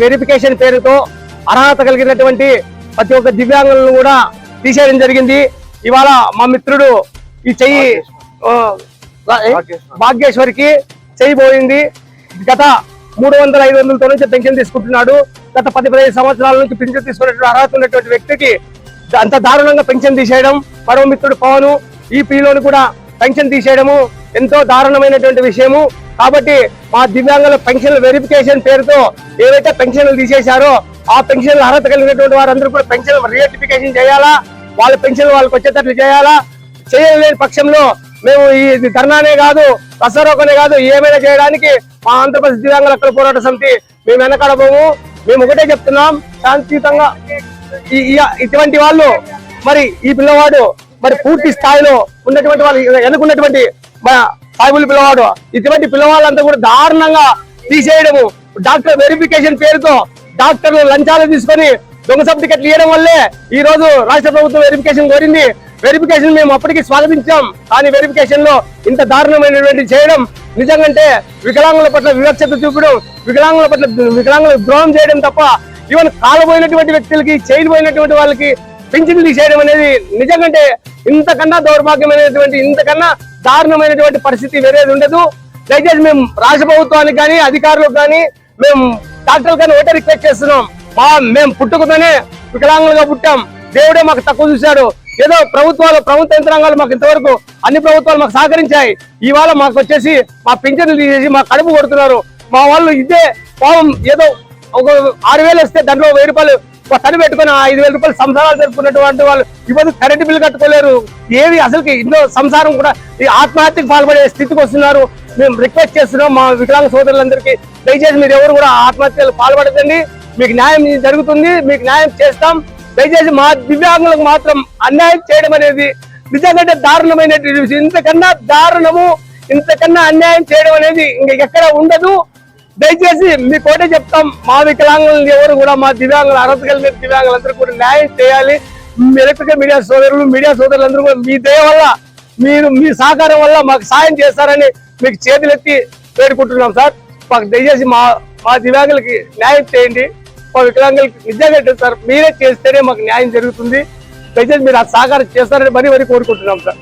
Verification పేరుతో అర్హత కలిగినటువంటి ప్రతి ఒక్క దివ్యాంగులను కూడా తీసేయడం జరిగింది. ఇవాళ మా మిత్రుడు ఈ చెయ్యి భాగ్యేశ్వరికి చేయబోయింది. గత 300-500తో నుంచి పెన్షన్ తీసుకుంటున్నాడు. గత 10-15 సంవత్సరాల నుంచి పెన్షన్ తీసుకున్నటువంటి అర్హత ఉన్నటువంటి వ్యక్తికి అంత దారుణంగా పెన్షన్ తీసేయడం, మరో మిత్రుడు పవన్ ఈపీలోని కూడా పెన్షన్ తీసేయడము ఎంతో దారుణమైనటువంటి విషయము. కాబట్టి మా దివ్యాంగుల పెన్షన్ వెరిఫికేషన్ పేరుతో ఏవైతే పెన్షన్లు తీసేశారో ఆ పెన్షన్లు అర్హత కలిగినటువంటి వారందరూ కూడా పెన్షన్ రీఎటిఫికేషన్ చేయాలా, వాళ్ళ పెన్షన్ వాళ్ళకి వచ్చేటట్లు చేయాలా. చేయలేని పక్షంలో మేము ఈ ధర్నానే కాదు, రసరోకనే కాదు, ఏమైనా చేయడానికి మా ఆంధ్రప్రదేశ్ దివ్యాంగుల హక్కుల పోరాట సమితి మేము వెనకడబోము. మేము ఒకటే చెప్తున్నాం, శాంతియుతంగా ఇటువంటి వాళ్ళు మరి ఈ పిల్లవాడు మరి పూర్తి స్థాయిలో ఉన్నటువంటి వాళ్ళు ఎన్నుకున్నటువంటి మన ట్రైబల్ పిల్లవాడు, ఇటువంటి పిల్లవాళ్ళంతా కూడా దారుణంగా తీసేయడము, డాక్టర్ వెరిఫికేషన్ పేరుతో డాక్టర్లు లంచాలు తీసుకొని దొంగ సర్టిఫికెట్లు ఇవ్వడం వల్లే ఈ రోజు రాష్ట్ర ప్రభుత్వం వెరిఫికేషన్ కోరింది. వెరిఫికేషన్ మేము అప్పటికి స్వాగతించాం, కానీ వెరిఫికేషన్ లో ఇంత దారుణమైనటువంటి చేయడం నిజంగా వికలాంగుల పట్ల వివక్షత చూపడం, వికలాంగుల ద్రోహం చేయడం తప్ప ఈవెన్ కాలపోయినటువంటి వ్యక్తులకి, చైన్ పోయినటువంటి వాళ్ళకి పెన్షన్లు తీసేయడం అనేది నిజంగా ఇంతకన్నా దౌర్భాగ్యమైనటువంటి, ఇంతకన్నా దారుణమైనటువంటి పరిస్థితి వేరేది ఉండదు. దయచేసి మేము రాష్ట్ర ప్రభుత్వానికి కానీ అధికారులకు కానీ మేము డాక్టర్లు కానీ ఒకటే రిక్వెస్ట్ చేస్తున్నాం, మేము పుట్టుకతోనే వికలాంగులుగా పుట్టాం, దేవుడే మాకు తక్కువ చూశాడు. ఏదో ప్రభుత్వ యంత్రాంగాలు మాకు ఇంతవరకు అన్ని ప్రభుత్వాలు మాకు సహకరించాయి. ఇవాళ మాకు వచ్చేసి మా పింఛన్లు తీసేసి మా కడుపు కొడుతున్నారు. మా వాళ్ళు ఇదే పాపం ఏదో ఒక 6,000 వస్తే దాంట్లో 1,000 రూపాయలు తడి పెట్టుకుని 5,000 రూపాయలు సంసారాలు జరుపుకున్నటువంటి వాళ్ళు ఇప్పుడు కరెంటు బిల్లు కట్టుకోలేరు. ఏది అసలుకి ఇంట్లో సంసారం కూడా ఈ ఆత్మహత్యకు పాల్పడే స్థితికి వస్తున్నారు. మేము రిక్వెస్ట్ చేస్తున్నాం మా వికలాంగ సోదరులందరికీ, దయచేసి మీరు ఎవరు కూడా ఆత్మహత్యలు పాల్పడకండి, మీకు న్యాయం జరుగుతుంది, మీకు న్యాయం చేస్తాం. దయచేసి మా దివ్యాంగులకు మాత్రం అన్యాయం చేయడం అనేది నిజంగా దారుణమైనటువంటి విషయం. ఇంతకన్నా దారుణము, ఇంతకన్నా అన్యాయం చేయడం అనేది ఇంకెక్కడ ఉండదు. దయచేసి మీ కోటే చెప్తాం, మా వికలాంగులను ఎవరు కూడా మా దివ్యాంగులు అర్హత కలిగిన దివ్యాంగులందరూ కూడా న్యాయం చేయాలి. ఎలక్ట్రికల్ మీడియా సోదరులందరూ కూడా మీ దయ వల్ల, మీ సహకారం వల్ల మాకు సాయం చేస్తారని మీకు చేతులెత్తి వేడుకుంటున్నాం సార్. మాకు దయచేసి మా దివ్యాంగులకి న్యాయం చేయండి, మా వికలాంగులకి నిజంగా సార్ మీరే చేస్తేనే మాకు న్యాయం జరుగుతుంది. దయచేసి మీరు ఆ సహకారం చేస్తారని మరీ కోరుకుంటున్నాం సార్.